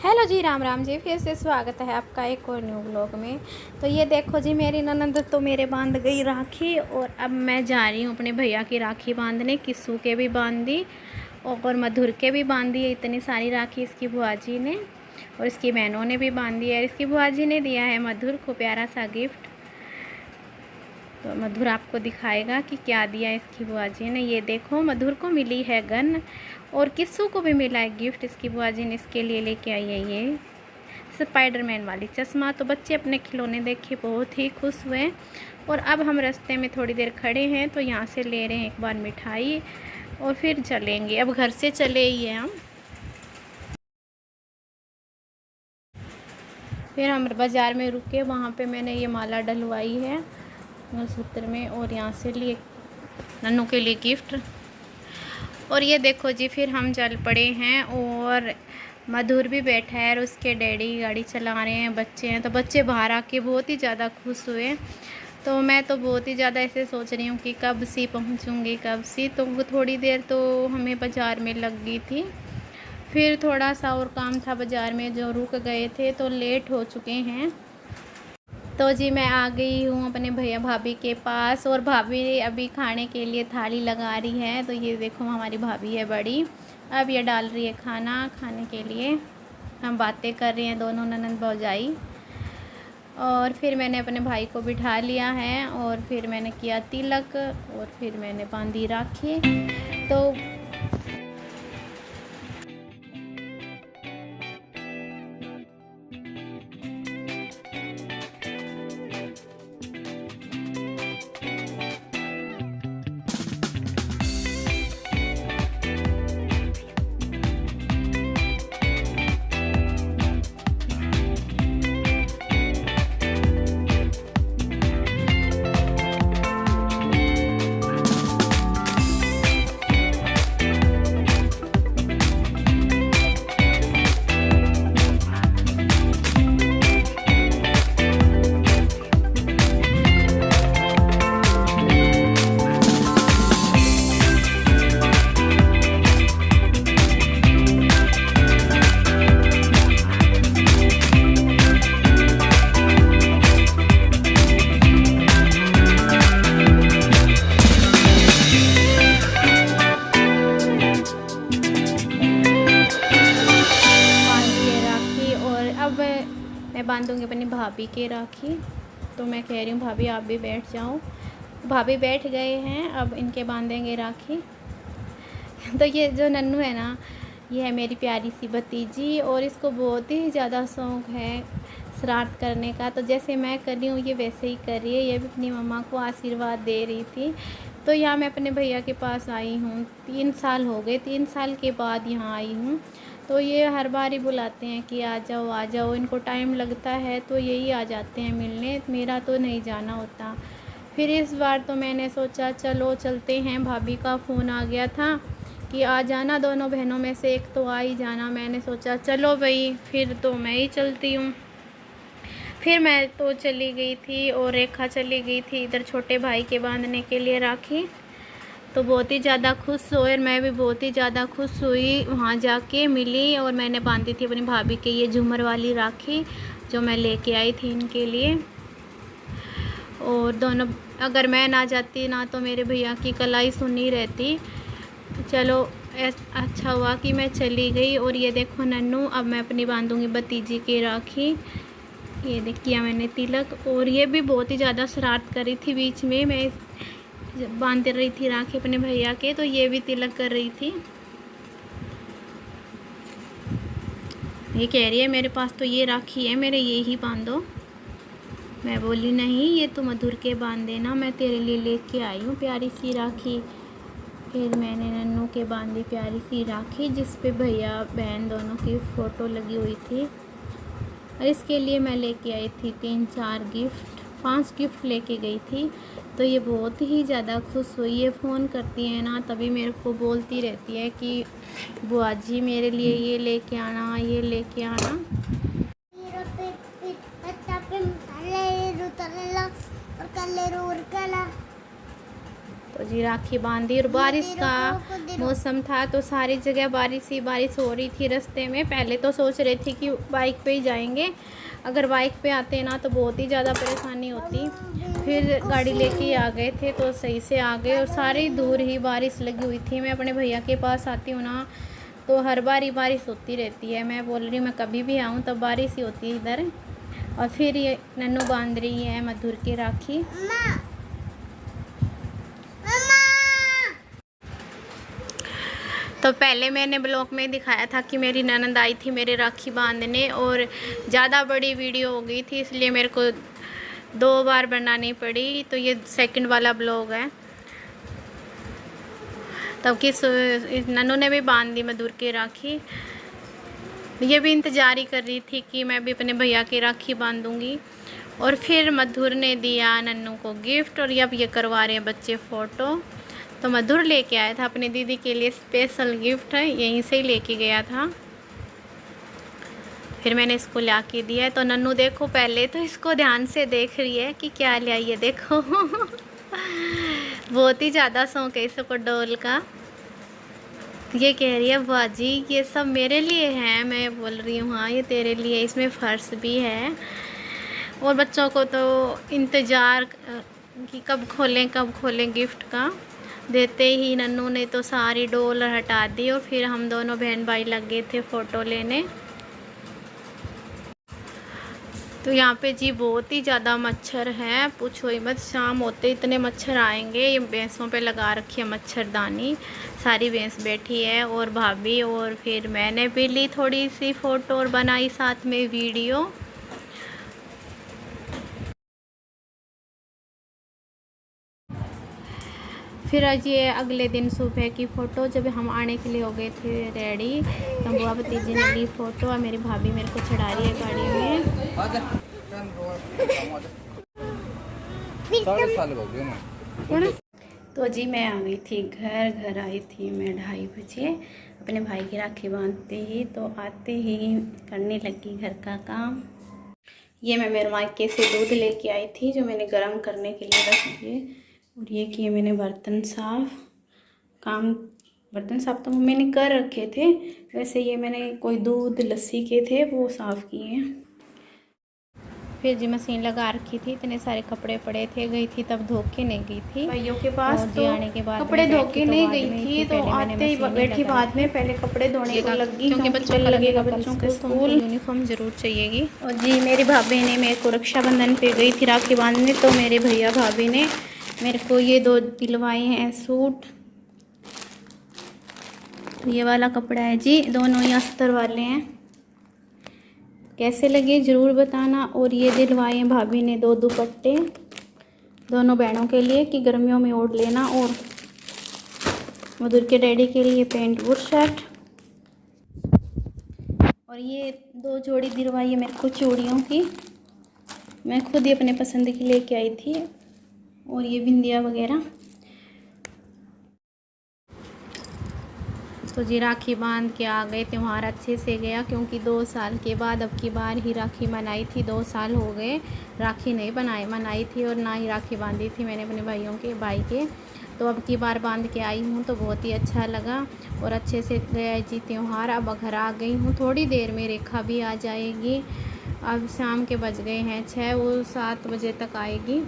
Hello जी, राम राम जी। फिर से स्वागत है आपका एक और न्यू ब्लॉग में। तो ये देखो जी, मेरी ननद तो मेरे बांध गई राखी और अब मैं जा रही हूँ अपने भैया की राखी बांधने। किस्सू के भी बांध दी और मधुर के भी बांध दी है। इतनी सारी राखी इसकी बुआ जी ने और इसकी बहनों ने भी बांध दी है। इसकी बुआ जी ने दिया है मधुर को प्यारा सा गिफ्ट। तो मधुर आपको दिखाएगा कि क्या दिया इसकी बुआ जी ने। ये देखो, मधुर को मिली है गन और किस्सू को भी मिला है गिफ्ट। इसकी बुआ जी ने इसके लिए लेके आई है ये स्पाइडरमैन वाली चश्मा। तो बच्चे अपने खिलौने देख के बहुत ही खुश हुए। और अब हम रास्ते में थोड़ी देर खड़े हैं तो यहाँ से ले रहे हैं एक बार मिठाई और फिर चलेंगे। अब घर से चले ही हैं हम। फिर हम बाज़ार में रुके, वहाँ पे मैंने ये माला डलवाई है मंगलसूत्र में और यहाँ से लिए नन्नू के लिए गिफ्ट। और ये देखो जी, फिर हम चल पड़े हैं और मधुर भी बैठा है और उसके डैडी गाड़ी चला रहे हैं। बच्चे हैं तो बच्चे बाहर आके बहुत ही ज़्यादा खुश हुए। तो मैं तो बहुत ही ज़्यादा ऐसे सोच रही हूँ कि कब सी पहुँचूँगी कब सी। तो वो थोड़ी देर तो हमें बाज़ार में लग गई थी। फिर थोड़ा सा और काम था बाज़ार में जो रुक गए थे तो लेट हो चुके हैं। तो जी मैं आ गई हूँ अपने भैया भाभी के पास और भाभी अभी खाने के लिए थाली लगा रही है। तो ये देखो, हमारी भाभी है बड़ी, अब ये डाल रही है खाना खाने के लिए। हम बातें कर रहे हैं दोनों ननद भौजाई। और फिर मैंने अपने भाई को बिठा लिया है और फिर मैंने किया तिलक और फिर मैंने बांधी राखी। तो मैं बांधूंगी अपनी भाभी के राखी। तो मैं कह रही हूँ भाभी आप भी बैठ जाओ। भाभी बैठ गए हैं, अब इनके बांधेंगे राखी। तो ये जो नन्नू है ना, ये है मेरी प्यारी सी भतीजी और इसको बहुत ही ज़्यादा शौक़ है शरारत करने का। तो जैसे मैं कर रही हूँ ये वैसे ही कर रही है। ये भी अपनी मम्मा को आशीर्वाद दे रही थी। तो यहाँ मैं अपने भैया के पास आई हूँ, 3 साल हो गए, 3 साल के बाद यहाँ आई हूँ। तो ये हर बार ही बुलाते हैं कि आ जाओ आ जाओ। इनको टाइम लगता है तो यही आ जाते हैं मिलने, मेरा तो नहीं जाना होता। फिर इस बार तो मैंने सोचा चलो चलते हैं। भाभी का फ़ोन आ गया था कि आ जाना, दोनों बहनों में से एक तो आ ही जाना। मैंने सोचा चलो भाई, फिर तो मैं ही चलती हूँ। फिर मैं तो चली गई थी और रेखा चली गई थी इधर छोटे भाई के बांधने के लिए राखी। तो बहुत ही ज़्यादा खुश हुए और मैं भी बहुत ही ज़्यादा खुश हुई। वहाँ जाके मिली और मैंने बांधी थी अपनी भाभी के ये झूमर वाली राखी जो मैं लेके आई थी इनके लिए। और दोनों, अगर मैं ना जाती ना तो मेरे भैया की कलाई सुनी रहती। चलो अच्छा हुआ कि मैं चली गई। और ये देखो नन्नू, अब मैं अपनी बांधूंगी भतीजी की राखी। ये देखिए मैंने तिलक। और ये भी बहुत ही ज़्यादा शरारत कर रही थी बीच में, मैं बांध रही थी राखी अपने भैया के, तो ये भी तिलक कर रही थी। ये कह रही है मेरे पास तो ये राखी है, मेरे ये ही बांधो। मैं बोली नहीं, ये तो मधुर के बांध देना, मैं तेरे लिए लेके आई हूँ प्यारी सी राखी। फिर मैंने नन्नू के बांधी प्यारी सी राखी जिस पे भैया बहन दोनों की फ़ोटो लगी हुई थी। और इसके लिए मैं लेके आई थी 3-4 गिफ्ट, 5 गिफ्ट लेके गई थी। तो ये बहुत ही ज़्यादा खुश हुई। ये फ़ोन करती है ना तभी मेरे को बोलती रहती है कि बुआ जी मेरे लिए ये लेके आना, ये लेके आना। तो जी राखी बांधी और बारिश का मौसम था तो सारी जगह बारिश ही बारिश हो रही थी रास्ते में। पहले तो सोच रहे थे कि बाइक पे ही जाएंगे, अगर बाइक पे आते ना तो बहुत ही ज़्यादा परेशानी होती। फिर गाड़ी लेके ही आ गए थे तो सही से आ गए और सारी दूर ही बारिश लगी हुई थी। मैं अपने भैया के पास आती हूँ ना तो हर बार ही बारिश होती रहती है। मैं बोल रही हूँ मैं कभी भी आऊँ तब बारिश ही होती है इधर। और फिर ये नन्नू बांध रही है मधुर की राखी। तो पहले मैंने ब्लॉग में दिखाया था कि मेरी ननद आई थी मेरे राखी बांधने और ज़्यादा बड़ी वीडियो हो गई थी इसलिए मेरे को 2 बार बनानी पड़ी। तो ये सेकंड वाला ब्लॉग है। तब किस नन्नू ने भी बांध दी मधुर की राखी। ये भी इंतज़ार ही कर रही थी कि मैं भी अपने भैया की राखी बांधूंगी। और फिर मधुर ने दिया नन्नू को गिफ्ट और अब ये करवा रहे हैं बच्चे फ़ोटो। तो मधुर लेके आया था अपनी दीदी के लिए स्पेशल गिफ्ट है, यहीं से ही लेके गया था। फिर मैंने इसको ला के दिया है। तो नन्नू देखो पहले तो इसको ध्यान से देख रही है कि क्या ले आई है, देखो बहुत ही ज़्यादा शौक है इसको डॉल का। ये कह रही है वाह जी ये सब मेरे लिए हैं। मैं बोल रही हूँ हाँ ये तेरे लिए, इसमें फ़र्श भी है। और बच्चों को तो इंतज़ार कि कब खोलें गिफ्ट का। देते ही नन्नू ने तो सारी डोल हटा दी और फिर हम दोनों बहन भाई लग गए थे फ़ोटो लेने। तो यहाँ पे जी बहुत ही ज़्यादा मच्छर है, पूछो ही मत। शाम होते इतने मच्छर आएंगे। ये भैंसों पे लगा रखी है मच्छरदानी, सारी भैंस बैठी है और भाभी। और फिर मैंने भी ली थोड़ी सी फ़ोटो और बनाई साथ में वीडियो। फिर आज ये अगले दिन सुबह की फ़ोटो जब हम आने के लिए हो गए थे रेडी, तो बुआ भतीजी ने ली फ़ोटो और मेरी भाभी मेरे को चढ़ा रही है गाड़ी में। तो जी मैं आ गई थी घर आई थी मैं 2:30 बजे अपने भाई की राखी बांधते ही। तो आते ही करने लगी घर का काम। ये मैं मेरे मायके से दूध लेके आई थी जो मैंने गर्म करने के लिए रख दिए। और ये किए मैंने बर्तन साफ़। बर्तन साफ़ तो मैंने कर रखे थे, वैसे ये मैंने कोई दूध लस्सी के थे वो साफ़ किए। फिर जी मशीन लगा रखी थी, इतने सारे कपड़े पड़े थे। गई थी तब धो के नहीं गई थी भाइयों के पास। तो आने के बाद कपड़े धो के नहीं गई थी तो आते ही बैठी बाद में पहले कपड़े धोने को लगी क्योंकि बच्चों को लगेगा बच्चों के स्कूल यूनिफॉर्म ज़रूर चाहिएगी। और जी मेरी भाभी ने मेरे को रक्षाबंधन पे गई थी राखी बांधने तो मेरे भैया भाभी ने मेरे को ये 2 दिलवाए हैं सूट। तो ये वाला कपड़ा है जी, दोनों ही अस्तर वाले हैं। कैसे लगे ज़रूर बताना। और ये दिलवाए हैं भाभी ने 2 दुपट्टे दोनों बहनों के लिए कि गर्मियों में ओढ़ लेना। और मधुर के डैडी के लिए पैंट और शर्ट। और ये 2 जोड़ी दिलवाई है मेरे को चूड़ियों की, मैं खुद ही अपने पसंद की लेके आई थी। और ये बिंदिया वगैरह। तो जी राखी बांध के आ गए। त्यौहार अच्छे से गया क्योंकि 2 साल के बाद अब की बार ही राखी मनाई थी। 2 साल हो गए राखी नहीं मनाई थी और ना ही राखी बांधी थी मैंने अपने भाई के। तो अब की बार बांध के आई हूँ तो बहुत ही अच्छा लगा और अच्छे से गया जी त्यौहार। अब घर आ गई हूँ, थोड़ी देर में रेखा भी आ जाएगी। अब शाम के बज गए हैं 6, वो 7 बजे तक आएगी।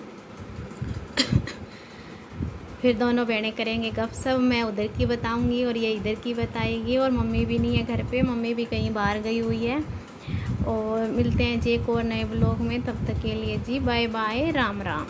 फिर दोनों बहनें करेंगे गपशप, मैं उधर की बताऊंगी और ये इधर की बताएगी। और मम्मी भी नहीं है घर पे, मम्मी भी कहीं बाहर गई हुई है। और मिलते हैं जी एक और नए ब्लॉग में, तब तक के लिए जी बाय बाय, राम राम।